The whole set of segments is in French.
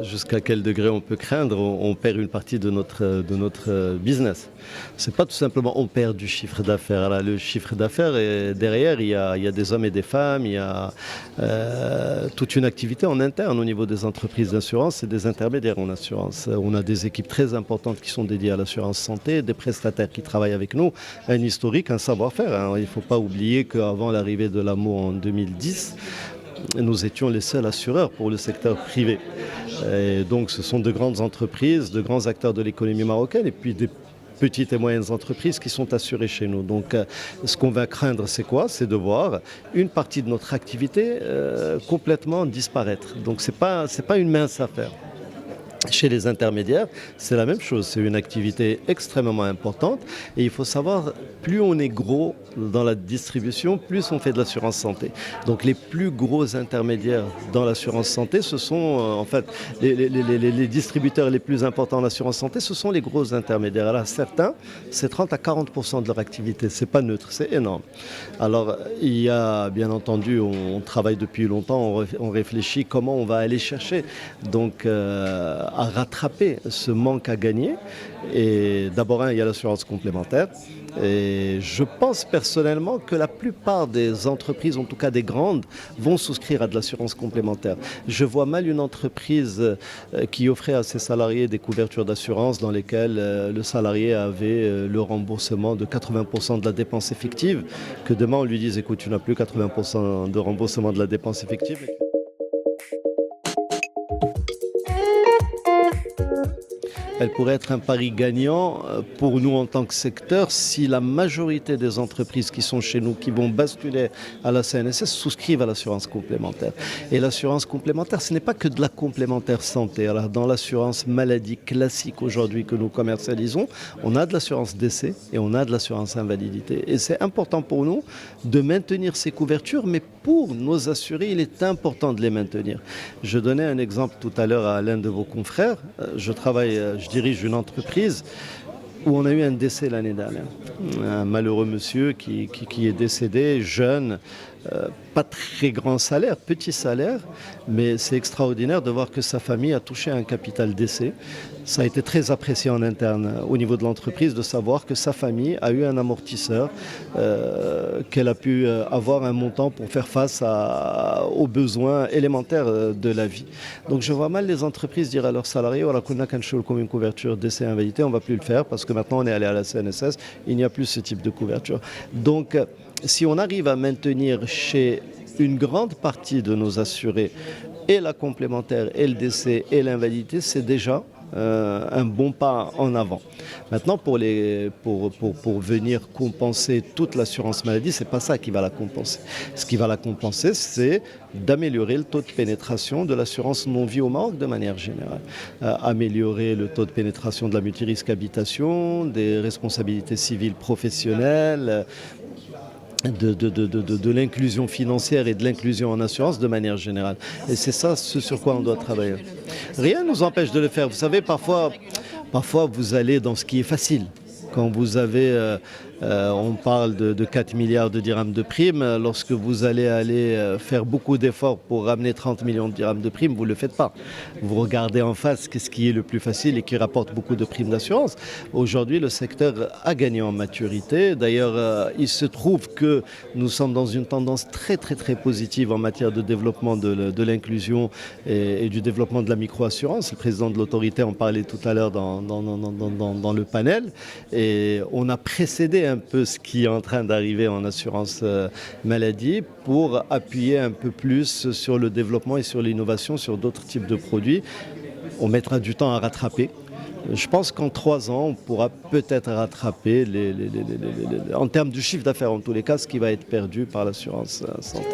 Jusqu'à quel degré on peut craindre, on perd une partie de notre business. C'est pas tout simplement on perd du chiffre d'affaires. Là, le chiffre d'affaires et derrière, il y a des hommes et des femmes, il y a toute une activité en interne au niveau des entreprises d'assurance et des intermédiaires en assurance. On a des équipes très importantes qui sont dédiées à l'assurance santé, des prestataires qui travaillent avec nous, un historique, un savoir-faire, hein. Il ne faut pas oublier qu'avant l'arrivée de l'AMO en 2010, nous étions les seuls assureurs pour le secteur privé. Et donc ce sont de grandes entreprises, de grands acteurs de l'économie marocaine et puis des petites et moyennes entreprises qui sont assurées chez nous. Donc ce qu'on va craindre, c'est quoi? C'est de voir une partie de notre activité complètement disparaître. Donc c'est pas une mince affaire. Chez les intermédiaires, c'est la même chose. C'est une activité extrêmement importante et il faut savoir, plus on est gros dans la distribution, plus on fait de l'assurance santé. Donc les plus gros intermédiaires dans l'assurance santé, ce sont en fait les distributeurs les plus importants en assurance santé, ce sont les gros intermédiaires. Alors certains, c'est 30 à 40% de leur activité. C'est pas neutre, c'est énorme. Alors il y a bien entendu, on travaille depuis longtemps, on réfléchit comment on va aller chercher. Donc à rattraper ce manque à gagner. Et d'abord, il y a l'assurance complémentaire. Et je pense personnellement que la plupart des entreprises, en tout cas des grandes, vont souscrire à de l'assurance complémentaire. Je vois mal une entreprise qui offrait à ses salariés des couvertures d'assurance dans lesquelles le salarié avait le remboursement de 80% de la dépense effective, que demain on lui dise écoute, tu n'as plus 80% de remboursement de la dépense effective. Elle pourrait être un pari gagnant pour nous en tant que secteur si la majorité des entreprises qui sont chez nous, qui vont basculer à la CNSS, souscrivent à l'assurance complémentaire. Et l'assurance complémentaire, ce n'est pas que de la complémentaire santé. Alors, dans l'assurance maladie classique aujourd'hui que nous commercialisons, on a de l'assurance décès et on a de l'assurance invalidité. Et c'est important pour nous de maintenir ces couvertures, mais pour nos assurés, il est important de les maintenir. Je donnais un exemple tout à l'heure à l'un de vos confrères. Je dirige une entreprise où on a eu un décès l'année dernière. Un malheureux monsieur qui est décédé, jeune, pas très grand salaire, petit salaire, mais c'est extraordinaire de voir que sa famille a touché un capital décès. Ça a été très apprécié en interne au niveau de l'entreprise de savoir que sa famille a eu un amortisseur, qu'elle a pu avoir un montant pour faire face aux besoins élémentaires de la vie. Donc je vois mal les entreprises dire à leurs salariés voilà, qu'on a comme une couverture décès invalidité, on ne va plus le faire parce que maintenant on est allé à la CNSS, il n'y a plus ce type de couverture. Donc si on arrive à maintenir chez une grande partie de nos assurés et la complémentaire et le décès et l'invalidité, c'est déjà un bon pas en avant. Maintenant, pour venir compenser toute l'assurance maladie, ce n'est pas ça qui va la compenser. Ce qui va la compenser, c'est d'améliorer le taux de pénétration de l'assurance non-vie au Maroc de manière générale. Améliorer le taux de pénétration de la multirisque habitation, des responsabilités civiles professionnelles, de l'inclusion financière et de l'inclusion en assurance de manière générale. Et c'est ça ce sur quoi on doit travailler. Rien ne nous empêche de le faire. Vous savez, parfois vous allez dans ce qui est facile. Quand vous avez, on parle de 4 milliards de dirhams de primes, lorsque vous allez faire beaucoup d'efforts pour ramener 30 millions de dirhams de primes, vous ne le faites pas. Vous regardez en face ce qui est le plus facile et qui rapporte beaucoup de primes d'assurance. Aujourd'hui, le secteur a gagné en maturité. D'ailleurs, il se trouve que nous sommes dans une tendance très très très positive en matière de développement de l'inclusion et du développement de la micro-assurance. Le président de l'autorité en parlait tout à l'heure dans le panel. Et on a précédé un peu ce qui est en train d'arriver en assurance maladie pour appuyer un peu plus sur le développement et sur l'innovation, sur d'autres types de produits. On mettra du temps à rattraper. Je pense qu'en 3 ans, on pourra peut-être rattraper, en termes du chiffre d'affaires en tous les cas, ce qui va être perdu par l'assurance santé.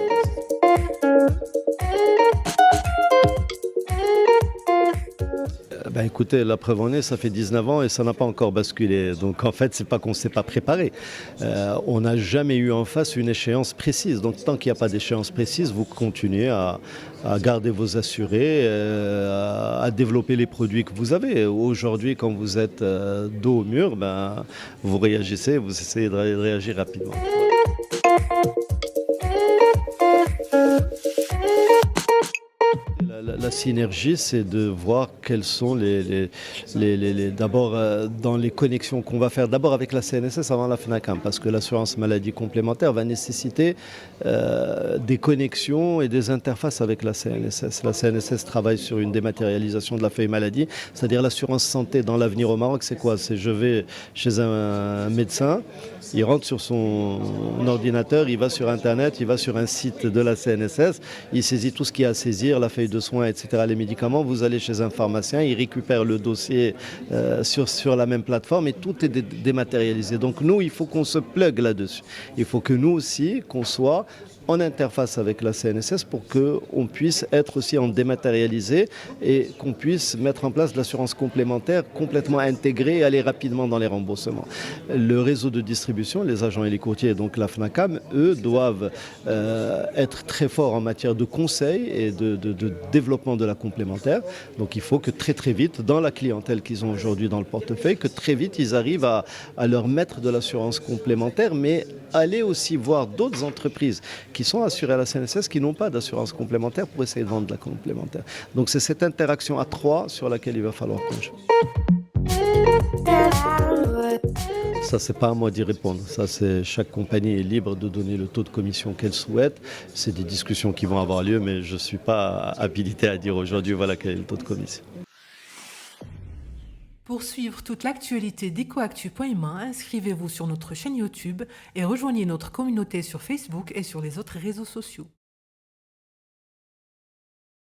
Écoutez, la preuve en est, ça fait 19 ans et ça n'a pas encore basculé. Donc en fait, c'est pas qu'on ne s'est pas préparé. On n'a jamais eu en face une échéance précise. Donc tant qu'il n'y a pas d'échéance précise, vous continuez à garder vos assurés, à développer les produits que vous avez. Aujourd'hui, quand vous êtes dos au mur, vous réagissez, vous essayez de réagir rapidement. La la synergie, c'est de voir quels sont d'abord dans les connexions qu'on va faire, d'abord avec la CNSS avant la FNACAM, parce que l'assurance maladie complémentaire va nécessiter des connexions et des interfaces avec la CNSS. La CNSS travaille sur une dématérialisation de la feuille maladie, c'est-à-dire l'assurance santé dans l'avenir au Maroc, c'est quoi? C'est je vais chez un médecin, il rentre sur son ordinateur, il va sur Internet, il va sur un site de la CNSS, il saisit tout ce qu'il y a à saisir, la feuille de soins, etc., les médicaments. Vous allez chez un pharmacien, il récupère le dossier sur la même plateforme et tout est dématérialisé. Donc nous, il faut qu'on se plug là-dessus. Il faut que nous aussi, qu'on soit en interface avec la CNSS pour qu'on puisse être aussi en dématérialisé et qu'on puisse mettre en place de l'assurance complémentaire complètement intégrée et aller rapidement dans les remboursements. Le réseau de distribution, les agents et les courtiers, donc la FNACAM, eux, doivent être très forts en matière de conseil et de développement de la complémentaire. Donc il faut que très très vite, dans la clientèle qu'ils ont aujourd'hui dans le portefeuille, que très vite ils arrivent à leur mettre de l'assurance complémentaire, mais aller aussi voir d'autres entreprises qui sont assurées à la CNSS qui n'ont pas d'assurance complémentaire pour essayer de vendre de la complémentaire. Donc c'est cette interaction à trois sur laquelle il va falloir qu'on joue. Ça, c'est pas à moi d'y répondre. Ça, c'est chaque compagnie est libre de donner le taux de commission qu'elle souhaite. C'est des discussions qui vont avoir lieu, mais je ne suis pas habilité à dire aujourd'hui voilà quel est le taux de commission. Pour suivre toute l'actualité d'EcoActu.ma, inscrivez-vous sur notre chaîne YouTube et rejoignez notre communauté sur Facebook et sur les autres réseaux sociaux.